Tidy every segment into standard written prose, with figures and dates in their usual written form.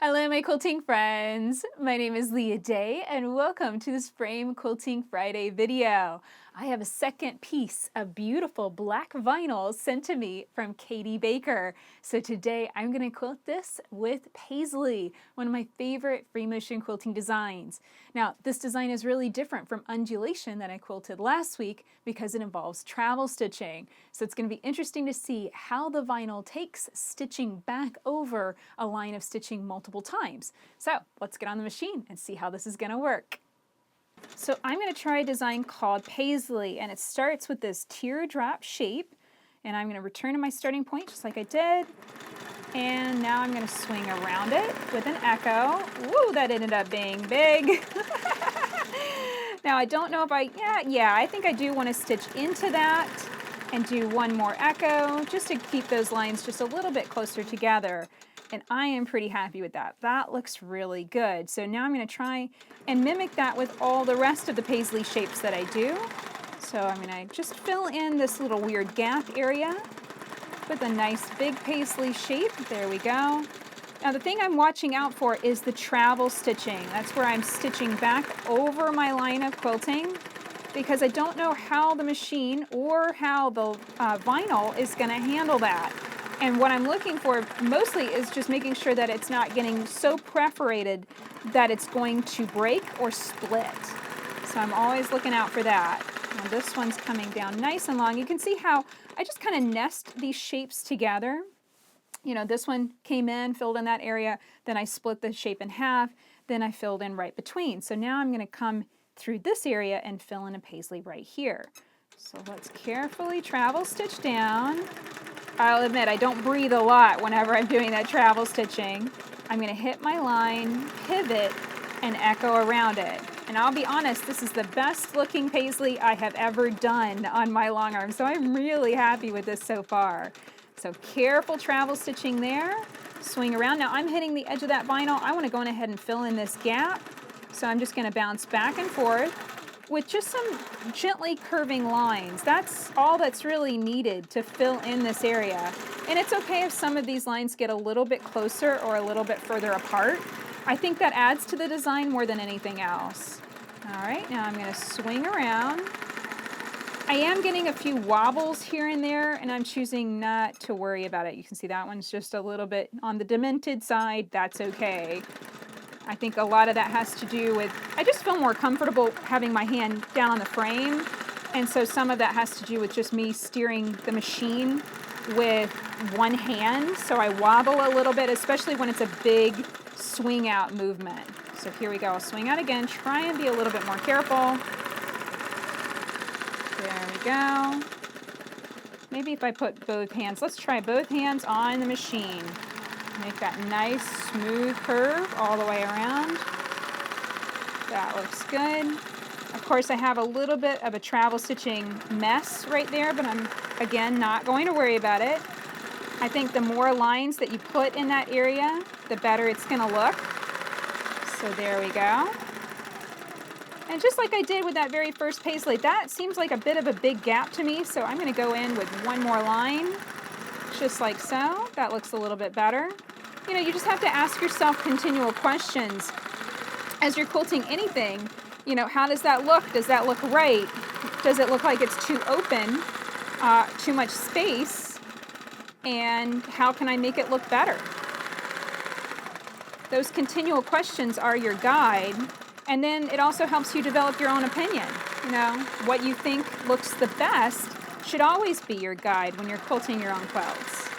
Hello, my quilting friends. My name is Leah Day, and welcome to this Frame Quilting Friday video. I have a second piece of beautiful black vinyl sent to me from Katie Baker. So today I'm going to quilt this with Paisley, one of my favorite free motion quilting designs. Now, this design is really different from Undulation that I quilted last week because it involves travel stitching. So it's going to be interesting to see how the vinyl takes stitching back over a line of stitching multiple times. So let's get on the machine and see how this is going to work. So I'm going to try a design called Paisley, and it starts with this teardrop shape, and I'm going to return to my starting point just like I did, and now I'm going to swing around it with an echo. Woo, that ended up being big. Now I don't know if I think I do want to stitch into that and do one more echo just to keep those lines just a little bit closer together. And I am pretty happy with that. That looks really good. So now I'm going to try and mimic that with all the rest of the Paisley shapes that I do. So I'm going to just fill in this little weird gap area with a nice big Paisley shape. There we go. Now the thing I'm watching out for is the travel stitching. That's where I'm stitching back over my line of quilting because I don't know how the machine or how the vinyl is going to handle that. And what I'm looking for mostly is just making sure that it's not getting so perforated that it's going to break or split. So I'm always looking out for that. Now this one's coming down nice and long. You can see how I just kind of nest these shapes together. You know, this one came in, filled in that area, then I split the shape in half, then I filled in right between. So now I'm going to come through this area and fill in a Paisley right here. So let's carefully travel stitch down. I'll admit I don't breathe a lot whenever I'm doing that travel stitching. I'm going to hit my line, pivot, and echo around it. And I'll be honest, this is the best looking Paisley I have ever done on my long arm, so I'm really happy with this so far. So careful travel stitching there, swing around. Now I'm hitting the edge of that vinyl. I want to go ahead and fill in this gap. So I'm just going to bounce back and forth with just some gently curving lines. That's all that's really needed to fill in this area. And it's okay if some of these lines get a little bit closer or a little bit further apart. I think that adds to the design more than anything else. All right, now I'm going to swing around. I am getting a few wobbles here and there, and I'm choosing not to worry about it. You can see that one's just a little bit on the demented side. That's okay. I think a lot of that has to do with, I just feel more comfortable having my hand down on the frame. And so some of that has to do with just me steering the machine with one hand. So I wobble a little bit, especially when it's a big swing out movement. So here we go, I'll swing out again, try and be a little bit more careful. There we go. Maybe if I put both hands, let's try both hands on the machine. Make that nice smooth curve all the way around. That looks good. Of course, I have a little bit of a travel stitching mess right there, but I'm, again, not going to worry about it. I think the more lines that you put in that area, the better it's going to look. So there we go. And just like I did with that very first Paisley, that seems like a bit of a big gap to me, so I'm going to go in with one more line. Just like so. That looks a little bit better. You know, you just have to ask yourself continual questions as you're quilting anything. You know, how does that look? Does that look right? Does it look like it's too open, too much space? And how can I make it look better? Those continual questions are your guide. And then it also helps you develop your own opinion. You know, what you think looks the best should always be your guide when you're quilting your own quilts.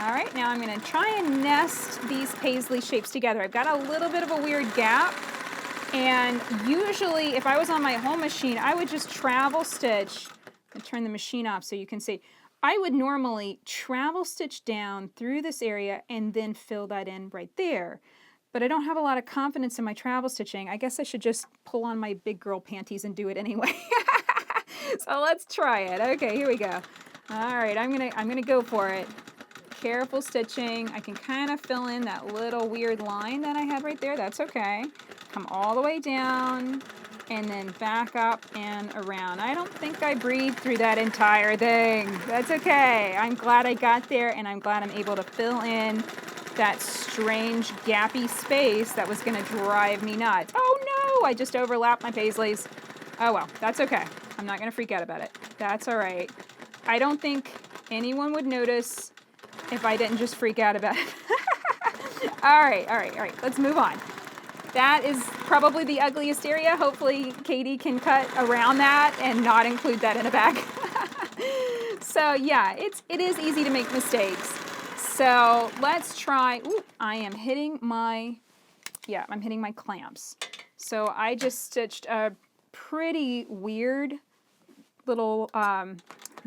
All right, now I'm going to try and nest these Paisley shapes together. I've got a little bit of a weird gap, and usually if I was on my home machine, I would just travel stitch and turn the machine off so you can see. I would normally travel stitch down through this area and then fill that in right there. But I don't have a lot of confidence in my travel stitching. I guess I should just pull on my big girl panties and do it anyway. So let's try it. Okay, here we go. All right, I'm gonna go for it. Careful stitching. I can kind of fill in that little weird line that I had right there. That's okay. Come all the way down and then back up and around. I don't think I breathed through that entire thing. That's okay. I'm glad I got there, and I'm glad I'm able to fill in that strange gappy space that was gonna drive me nuts. Oh no, I just overlapped my Paisleys. Oh well, that's okay. I'm not gonna freak out about it. That's all right. I don't think anyone would notice if I didn't just freak out about it. All right, let's move on. That is probably the ugliest area. Hopefully Katie can cut around that and not include that in a bag. So yeah, it is easy to make mistakes. So let's try, ooh, I'm hitting my clamps. So I just stitched a pretty weird little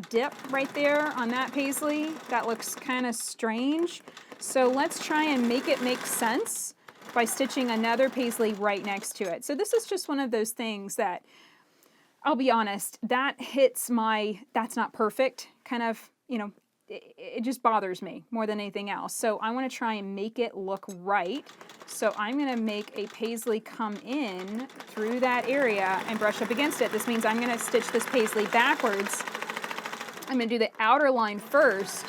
dip right there on that Paisley. That looks kind of strange. So let's try and make it make sense by stitching another Paisley right next to it. So this is just one of those things that, I'll be honest, that hits my, that's not perfect, kind of, you know, it just bothers me more than anything else. So I want to try and make it look right. So I'm going to make a Paisley come in through that area and brush up against it. This means I'm going to stitch this Paisley backwards. I'm going to do the outer line first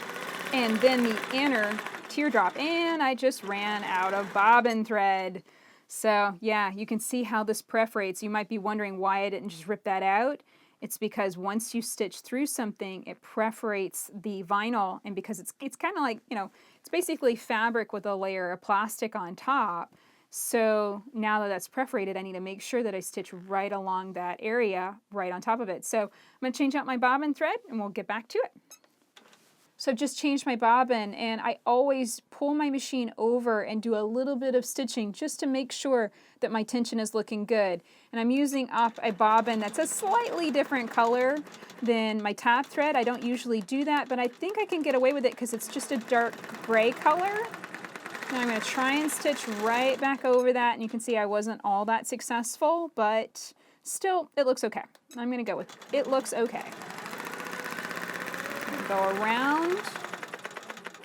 and then the inner teardrop. And I just ran out of bobbin thread. So yeah, you can see how this perforates. You might be wondering why I didn't just rip that out. It's because once you stitch through something, it perforates the vinyl, and because it's kind of like, you know, it's basically fabric with a layer of plastic on top. So now that that's perforated, I need to make sure that I stitch right along that area, right on top of it. So I'm going to change out my bobbin thread and we'll get back to it. So I've just changed my bobbin, and I always pull my machine over and do a little bit of stitching just to make sure that my tension is looking good. And I'm using up a bobbin that's a slightly different color than my top thread. I don't usually do that, but I think I can get away with it because it's just a dark gray color. Now I'm going to try and stitch right back over that, and you can see I wasn't all that successful, but still, it looks okay. I'm going to go with it looks okay. Go around,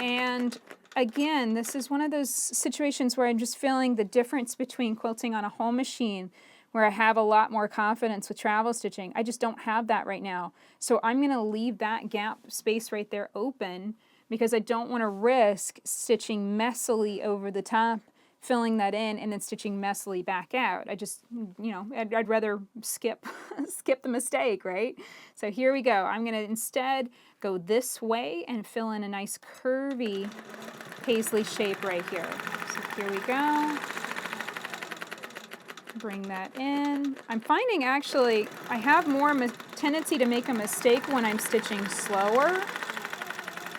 and again, this is one of those situations where I'm just feeling the difference between quilting on a home machine, where I have a lot more confidence with travel stitching. I just don't have that right now. So I'm going to leave that gap space right there open because I don't want to risk stitching messily over the top, filling that in, and then stitching messily back out. I just, you know, I'd rather skip the mistake, right? So here we go. I'm going to instead go this way and fill in a nice curvy Paisley shape right here. So here we go. Bring that in. I'm finding actually I have more tendency to make a mistake when I'm stitching slower.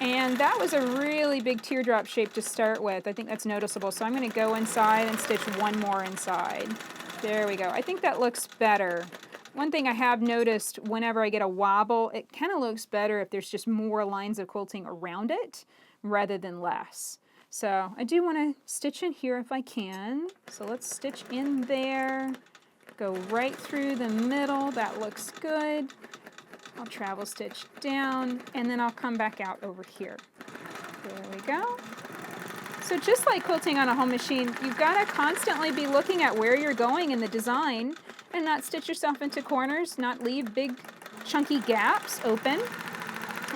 And that was a really big teardrop shape to start with. I think that's noticeable. So I'm going to go inside and stitch one more inside. There we go. I think that looks better. One thing I have noticed whenever I get a wobble, it kind of looks better if there's just more lines of quilting around it rather than less. So I do want to stitch in here if I can. So let's stitch in there. Go right through the middle. That looks good. I'll travel stitch down, and then I'll come back out over here. There we go. So just like quilting on a home machine, you've got to constantly be looking at where you're going in the design and not stitch yourself into corners, not leave big chunky gaps open.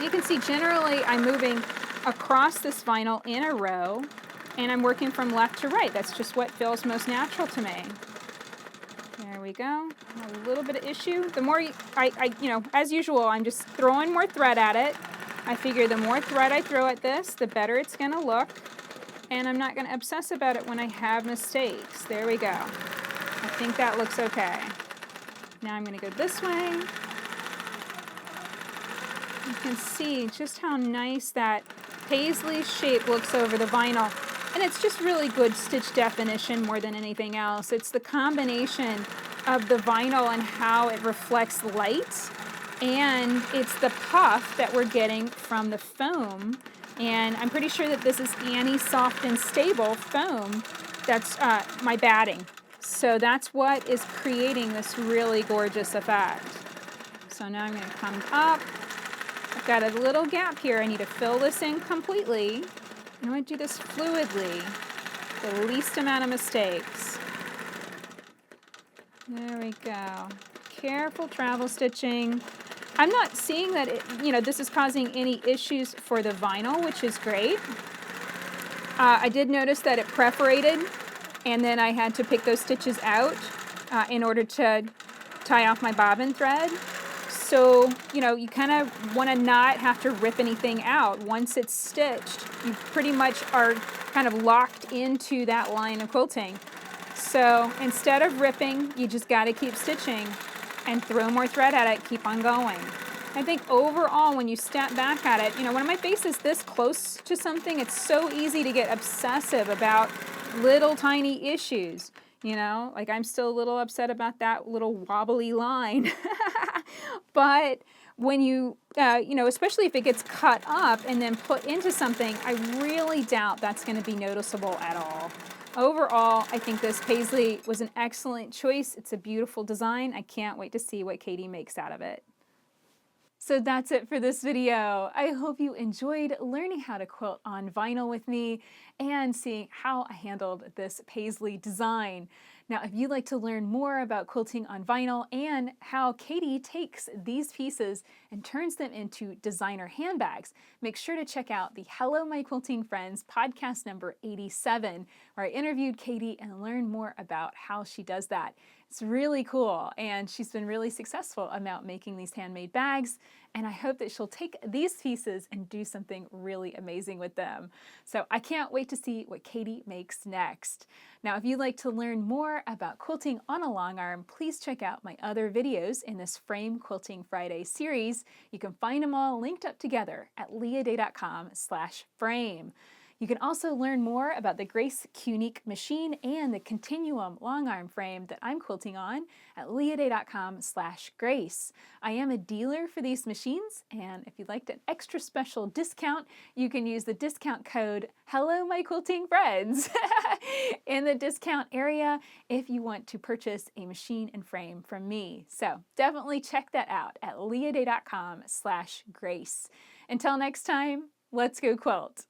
You can see generally I'm moving across this vinyl in a row, and I'm working from left to right. That's just what feels most natural to me. There we go. A little bit of issue. The more you know, as usual, I'm just throwing more thread at it. I figure the more thread I throw at this, the better it's going to look. And I'm not going to obsess about it when I have mistakes. There we go. I think that looks okay. Now I'm going to go this way. You can see just how nice that Paisley shape looks over the vinyl. And it's just really good stitch definition more than anything else. It's the combination of the vinyl and how it reflects light, and it's the puff that we're getting from the foam. And I'm pretty sure that this is Annie Soft and Stable foam. That's my batting. So that's what is creating this really gorgeous effect. So now I'm going to come up. I've got a little gap here. I need to fill this in completely. I'm going to do this fluidly, the least amount of mistakes. There we go. Careful travel stitching. I'm not seeing that this is causing any issues for the vinyl, which is great. I did notice that it perforated, and then I had to pick those stitches out in order to tie off my bobbin thread. So, you know, you kind of want to not have to rip anything out. Once it's stitched, you pretty much are kind of locked into that line of quilting. So instead of ripping, you just got to keep stitching and throw more thread at it, keep on going. I think overall, when you step back at it, you know, when my face is this close to something, it's so easy to get obsessive about little tiny issues. You know, like I'm still a little upset about that little wobbly line. But when you know, especially if it gets cut up and then put into something, I really doubt that's going to be noticeable at all. Overall, I think this Paisley was an excellent choice. It's a beautiful design. I can't wait to see what Katie makes out of it. So that's it for this video. I hope you enjoyed learning how to quilt on vinyl with me and seeing how I handled this Paisley design. Now, if you'd like to learn more about quilting on vinyl and how Katie takes these pieces and turns them into designer handbags, make sure to check out the Hello My Quilting Friends podcast number 87, where I interviewed Katie and learned more about how she does that. It's really cool, and she's been really successful about making these handmade bags, and I hope that she'll take these pieces and do something really amazing with them. So I can't wait to see what Katie makes next. Now, if you'd like to learn more about quilting on a long arm, please check out my other videos in this Frame Quilting Friday series. You can find them all linked up together at leahday.com/frame. You can also learn more about the Grace Qnique machine and the Continuum long arm frame that I'm quilting on at leahday.com/grace. I am a dealer for these machines, and if you'd like an extra special discount, you can use the discount code Hello My Quilting Friends in the discount area if you want to purchase a machine and frame from me. So definitely check that out at leahday.com/grace. Until next time, let's go quilt.